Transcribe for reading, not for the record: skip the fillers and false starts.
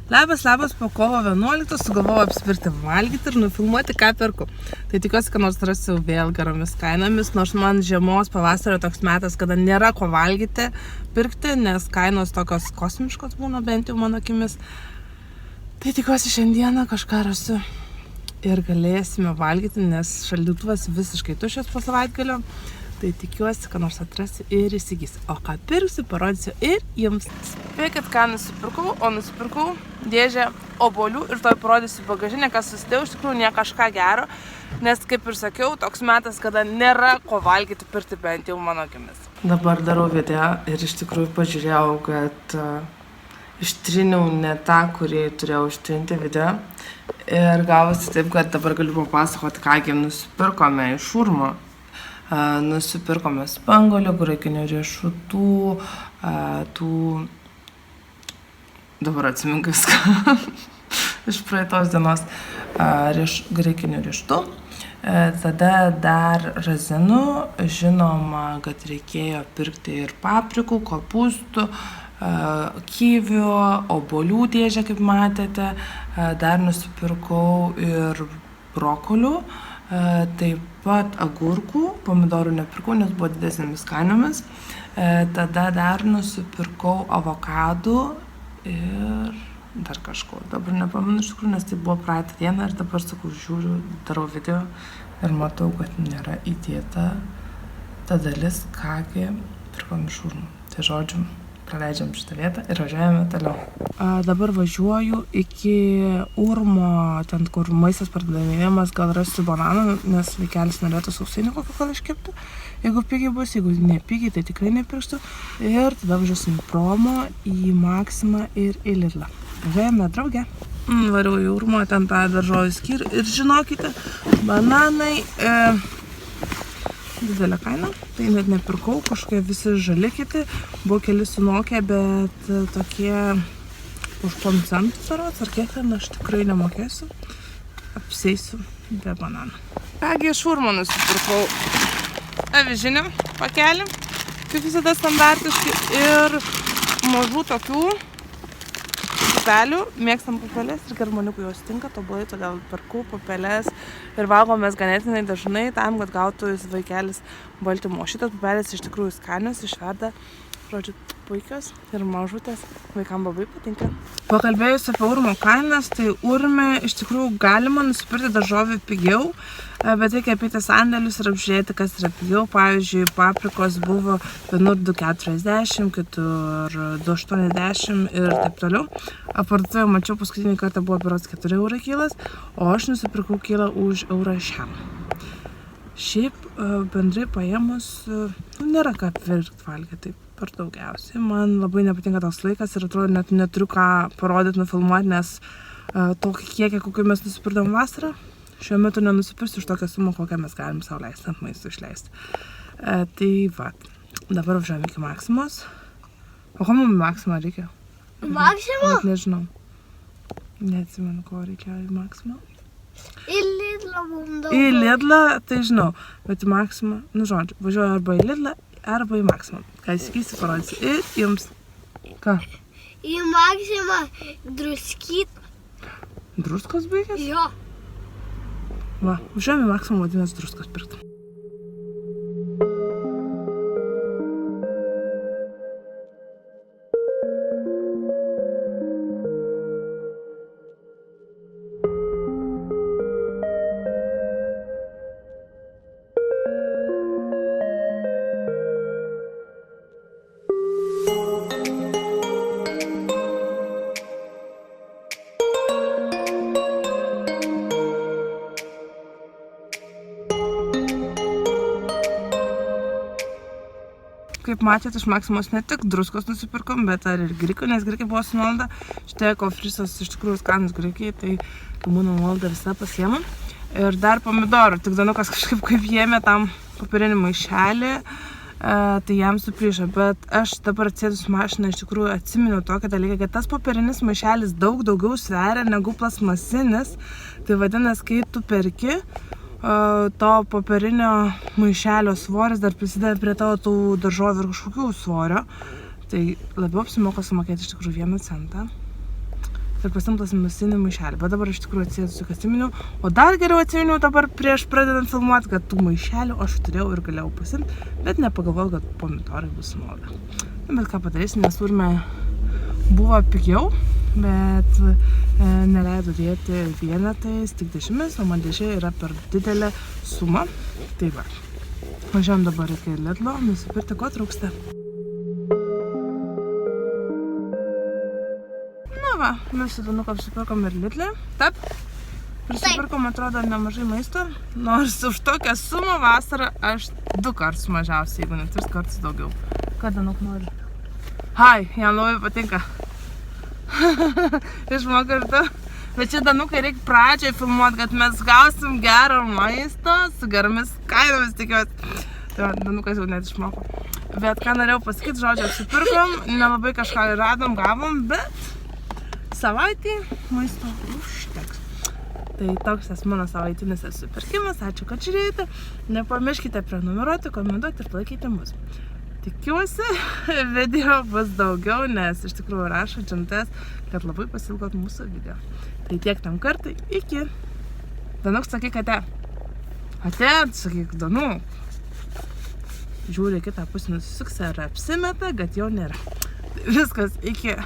Labas, po kovo 11 sugalvojau apsipirkti valgyti ir nufilmuoti, ką perku. Tai tikiuosi, kad nors rasiu vėl geromis kainomis, nors man žiemos pavasario toks metas, kada nėra ko valgyti, pirkti, nes kainos tokios kosmiškos būna, bent jau mano akimis. Tai tikiuosi šiandieną kažką rasiu ir galėsime valgyti, nes šaldytuvas visiškai tuščias po savaitgalio. Tai tikiuosi, kad nors atrasiu ir įsigysiu. O ką pirksiu, parodysiu ir jums. Spėkit, ką nusipirkau, o nusipirkau dėžę obuolių ir toj parodysiu bagažinę, kas susidėjau, iš tikrųjų ne kažką gero, nes kaip ir sakiau, toks metas, kada nėra ko valgyti, pirkti bent jau mano akimis. Dabar darau video ir iš tikrųjų pažiūrėjau, kad ištriniau ne tą, kurį turėjau ištrinti video. Ir gavosi taip, kad dabar galiu papasakoti, kągi nusipirkome iš Urmo. Nusipirkome spanguolių, graikinių riešutų, dabar atsiminku viską, iš praeitos dienos graikinių riešutų. Tada dar razinų, žinoma, kad reikėjo pirkti ir paprikų, kopūstų, kivių, obuolių dėžę, kaip matėte. Dar nusipirkau ir brokolių. Taip pat agurkų, pomidorų nepirkau, nes buvo didesnėmis kainomis. Tada dar nusipirkau avokadų ir dar kažko. Dabar nepamenu iš tikrųjų, nes tai buvo praeitą dieną ir dabar, sakau, žiūriu, darau video ir matau, kad nėra įdėta ta dalis, kągi pirkom iš Urmo. Tai žodžiu, praleidžiam šitą vietą ir važiuojame toliau. Dabar važiuoju iki Urmo, ten kur maistas pardavinėjimas, gal rasiu bananų, nes vaikelis norėtų sausainį kokį gal iškepti. Jeigu pigiai bus, jeigu nepigiai, tai tikrai nepirksiu. Ir tada važiuosim į Promo, į Maximą ir į Lidlą. Važiuojame, drauge. Variau į Urmo, ten tą daržovių skyrių. Ir žinokite, bananai didelė kaina, tai net nepirkau, kažkokie visi žali kiti, buvo keli sunokę, bet tokie už 8 centų tarots, ar kiek ten, aš tikrai nemokėsiu, apseisiu be bananų. Kągi iš Urmo nusipirkau avižinį pakelį, kaip visada standartiškai, ir mažų tokių pupelių, mėgstam pupelės ir germaniukų jos tinka tobulai, todėl perku pupelės ir valgomės ganėtinai dažnai tam, kad gautų vaikelis baltymo. Šitas pupelės iš tikrųjų skanios, išverda, žodžiu, puikios ir mažutės, vaikam labai patinka. Pakalbėjus apie Urmo kainas, tai Urme iš tikrųjų galima nusipirkti daržovių pigiau, bet reikia apėti sandėlius ir apžiūrėti, kas yra pigiau. Pavyzdžiui, paprikos buvo vienur 2,40, kitur 2,80 ir taip toliau. Parduotuvėje mačiau, paskutinį kartą buvo berods 4 eurai kilas, o aš nusipirkau kilą už eurą šiam. Šiaip bendrai paėmus nėra ką pirkti valgyti taip per daugiausiai. Man labai nepatinka toks laikas ir atrodo net neturiu ką parodyti, nufilmuoti, nes tokį kiekį, kokį mes nusipirkdom vasarą, šiuo metu nenusipirsiu už tokią sumą, kokią mes galim sau leisti ant maisto išleisti. Tai va, dabar važiuojame iki Maximos. O ko mums Maximą reikia? Maximą? Net nežinau. Neatsimenu, ko reikėjo į Maximą. Į Lidlą mums daug. Į Lidlą, tai žinau, bet į Maximą, nu žodžiu, važiuoju arba į Lidlą, arba į Maximą. Ką įsigysiu, parodysiu ir jums. Ką? Į Maximą druskyt. Druskos baigės? Jo. Va, važiuojame į Maximą, vadinasi druskos pirkti. Kaip matėte, iš Maximos ne tik druskos nusipirkom, bet ir grikių, nes grikiai buvo su nuolaida. Šitie kofrisos iš tikrųjų skanus grikiai, tai kai būna nuolaida visą pasiemam. Ir dar pomidorų, tik Danukas kažkaip kaip jėmė tam papirinį maišelį, tai jam suplyšo. Bet aš dabar atsėdus mašiną iš tikrųjų atsiminiau tokį dalyką, kad tas papirinis maišelis daug daugiau sveria negu plasmasinis. Tai vadinasi, kai tu perki, to popierinio maišelio svoris dar prisideda prie tavo tų daržovių ir kažkokių svorio. Tai labiau apsimoka sumokėti iš tikrųjų 1 centą. ir pasiimt plastmasinį maišelį. Bet dabar iš tikrųjų atsiminiau, o dar geriau atsiminiau dabar prieš pradedant filmuoti, kad tų maišelių aš turėjau ir galėjau pasiimti, bet nepagalvojau, kad pomidorai bus nuoda. Bet ką padarysim, nes urme buvo pigiau, bet neleido dėti vienetais, tik dešimtis, o man dešė yra per didelė suma. Tai va, važiuojam dabar iki Lidlo, nusipirkti, ko trūksta. Na va, mes su Danuku apsipirkom ir Lidle. Taip, prisipirkom, atrodo, nemažai maisto, nors už tokią sumą vasarą aš 2 kartus mažiausiai, jeigu ne 3 kartus daugiau. Ką Danuk nori? Hai, jam labai patinka. Išmok kartu. Bet čia Danukai reikia pradžiai filmuoti, kad mes gausim gerą maistą su geromis kainomis, tikiuosi. Tai Danukas jau net išmoko. Bet ką norėjau pasakyti, žodžiu, apsipirkom, nelabai kažką radom, gavom, bet savaitį maisto užteks. Tai toks tas mano savaitinis apsipirkimas. Ačiū, kad žiūrėjote. Nepamirškite prenumeruoti, komentuoti ir palaikyti mus. Tikiuosi, video bus daugiau, nes iš tikrųjų rašo džintes, kad labai pasilgot mūsų video. Tai tiek tam kartai, iki. Danuk, sakyk ate. Ate, sakyk Danuk. Žiūri kitą pusę, nusisuks ar apsimeta, kad jau nėra. Viskas, iki.